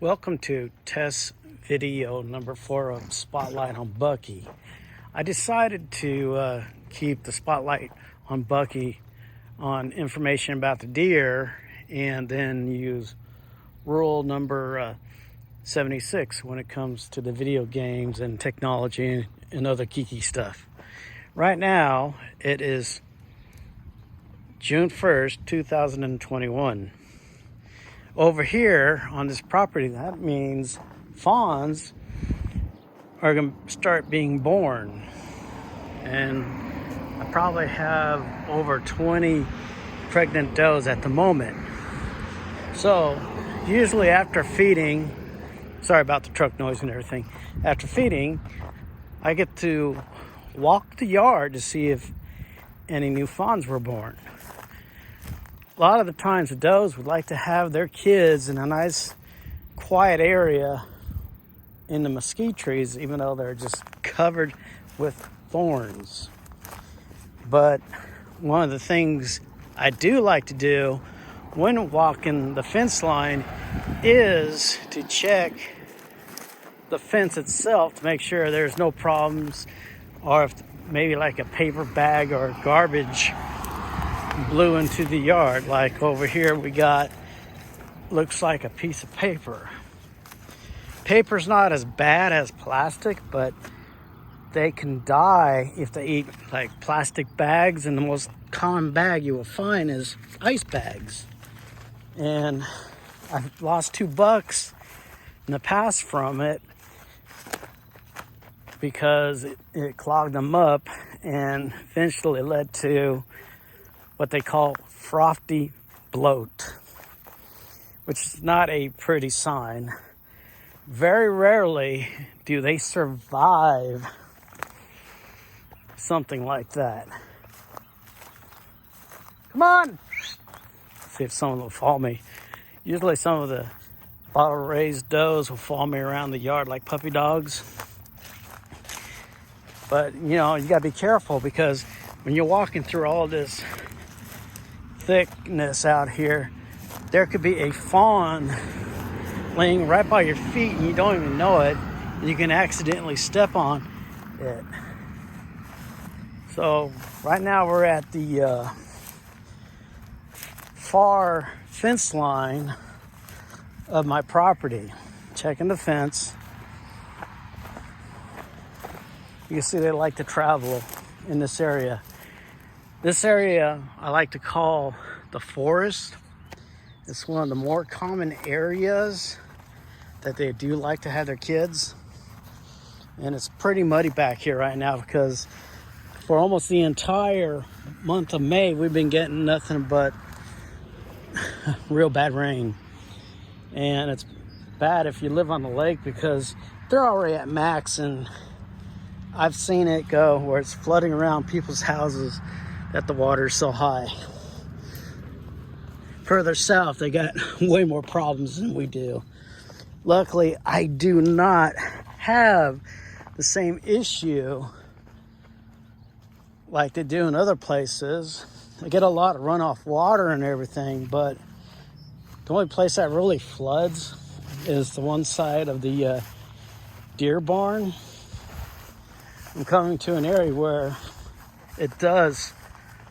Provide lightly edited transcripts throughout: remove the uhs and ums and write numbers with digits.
Welcome to test video number 4 of Spotlight on Bucky. I decided to keep the spotlight on Bucky on information about the deer and then use rule number 76 when it comes to the video games and technology and other geeky stuff. Right now, it is June 1st, 2021. Over here on this property, that means fawns are going to start being born. And I probably have over 20 pregnant does at the moment. So usually after feeding, sorry about the truck noise and everything, after feeding, I get to walk the yard to see if any new fawns were born. A lot of the times the does would like to have their kids in a nice quiet area in the mesquite trees, even though they're just covered with thorns. But one of the things I do like to do when walking the fence line is to check the fence itself to make sure there's no problems, or if maybe like a paper bag or garbage blew into the yard. Like over here we got, looks like a piece of paper. Paper's not as bad as plastic, but they can die if they eat like plastic bags, and the most common bag you will find is ice bags. And I've lost 2 bucks in the past from it because it clogged them up and eventually led to what they call frothy bloat, which is not a pretty sign. Very rarely do they survive something like that. Come on! See if someone will follow me. Usually some of the bottle raised does will follow me around the yard like puppy dogs. But you gotta be careful, because when you're walking through all this thickness out here, there could be a fawn laying right by your feet and you don't even know it. You can accidentally step on it. So right now we're at the far fence line of my property, checking the fence. You can see they like to travel in this area. This area I like to call the forest. It's one of the more common areas that they do like to have their kids. And it's pretty muddy back here right now because for almost the entire month of May, we've been getting nothing but real bad rain. And it's bad if you live on the lake because they're already at max, and I've seen it go where it's flooding around people's houses that the water's so high. Further south, they got way more problems than we do. Luckily, I do not have the same issue like they do in other places. I get a lot of runoff water and everything, but the only place that really floods is the one side of the deer barn. I'm coming to an area where it does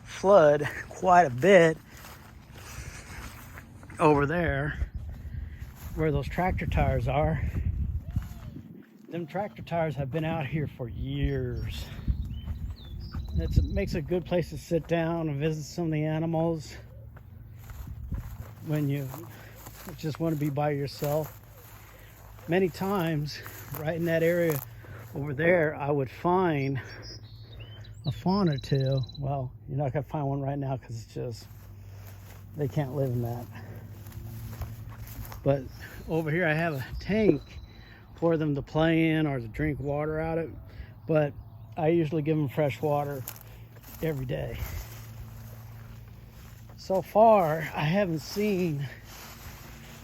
flood quite a bit over there where those tractor tires are. Them tractor tires have been out here for years. It makes a good place to sit down and visit some of the animals when you just want to be by yourself. Many times right in that area over there, I would find a fawn or two. Well, you're not gonna find one right now because it's just, they can't live in that. But over here I have a tank for them to play in or to drink water out of, but I usually give them fresh water every day. So far, I haven't seen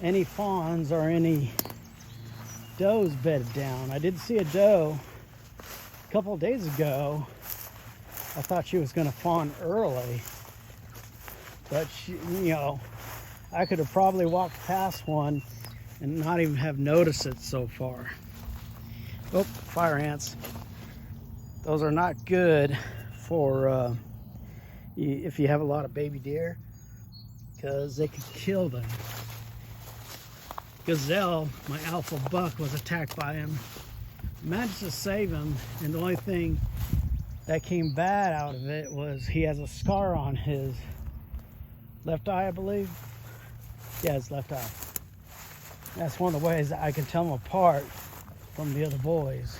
any fawns or any does bedded down. I did see a doe a couple of days ago. I thought she was going to fawn early, but she, I could have probably walked past one and not even have noticed it so far. Oh, fire ants. Those are not good for if you have a lot of baby deer, because they could kill them. Gazelle, my alpha buck, was attacked by him. Managed to save him, and the only thing that came bad out of it was he has a scar on his left eye, I believe. Yeah, his left eye. That's one of the ways that I can tell them apart from the other boys.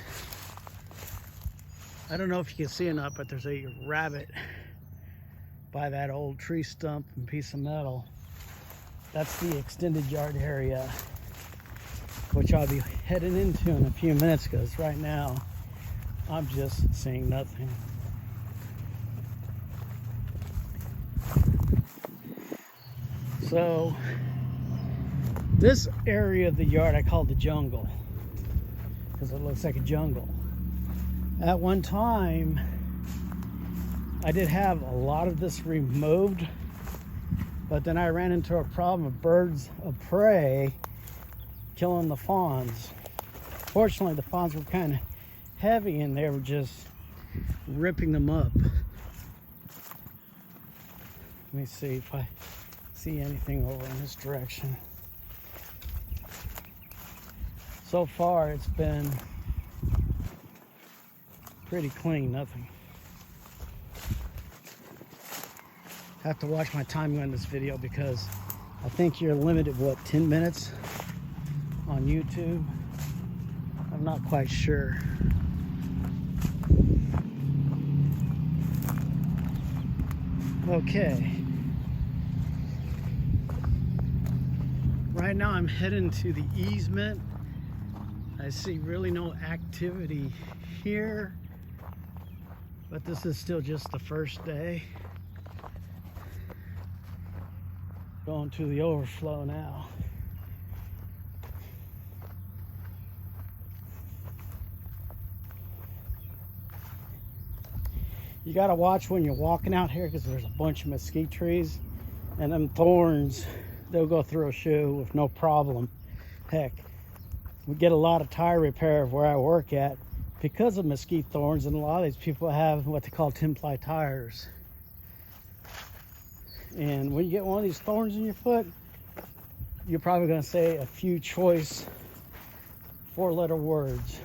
I don't know if you can see or not, but there's a rabbit by that old tree stump and piece of metal. That's the extended yard area, which I'll be heading into in a few minutes, because right now I'm just seeing nothing. So this area of the yard I call the jungle, because it looks like a jungle. At one time, I did have a lot of this removed, but then I ran into a problem of birds of prey killing the fawns. Fortunately, the fawns were kind of heavy and they were just ripping them up. Let me see if I see anything over in this direction. So far, it's been pretty clean, nothing. I have to watch my timing on this video, because I think you're limited, what, 10 minutes on YouTube? I'm not quite sure. Okay. Right now I'm heading to the easement. I see really no activity here, but this is still just the first day. Going to the overflow now. You gotta watch when you're walking out here, because there's a bunch of mesquite trees, and them thorns, they'll go through a shoe with no problem. Heck, we get a lot of tire repair where I work at because of mesquite thorns, and a lot of these people have what they call 10-ply tires. And when you get one of these thorns in your foot, you're probably going to say a few choice 4-letter words.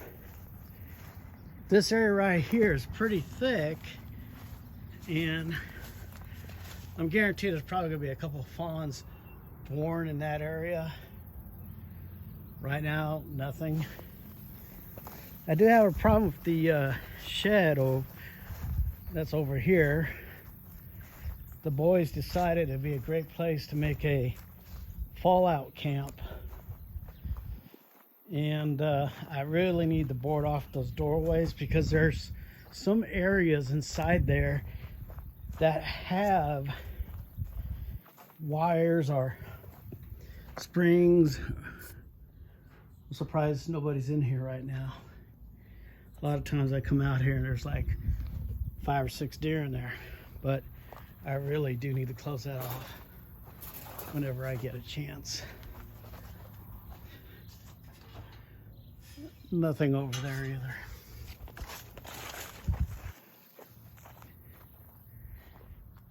This area right here is pretty thick, and I'm guaranteed there's probably going to be a couple of fawns born in that area. Right now, nothing. I do have a problem with the shed that's over here. The boys decided it'd be a great place to make a fallout camp. And I really need to board off those doorways, because there's some areas inside there that have wires or springs. I'm surprised nobody's in here right now. A lot of times I come out here and there's like 5 or 6 deer in there, but I really do need to close that off whenever I get a chance. Nothing over there either.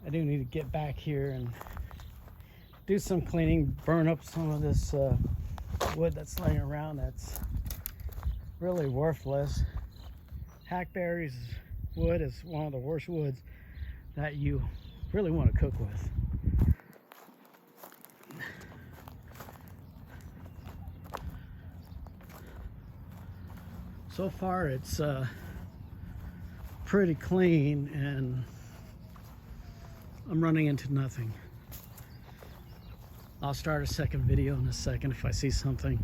I do need to get back here and do some cleaning, burn up some of this wood that's laying around that's really worthless. Hackberry's wood is one of the worst woods that you really want to cook with. So far it's pretty clean, and I'm running into nothing. I'll start a second video in a second if I see something.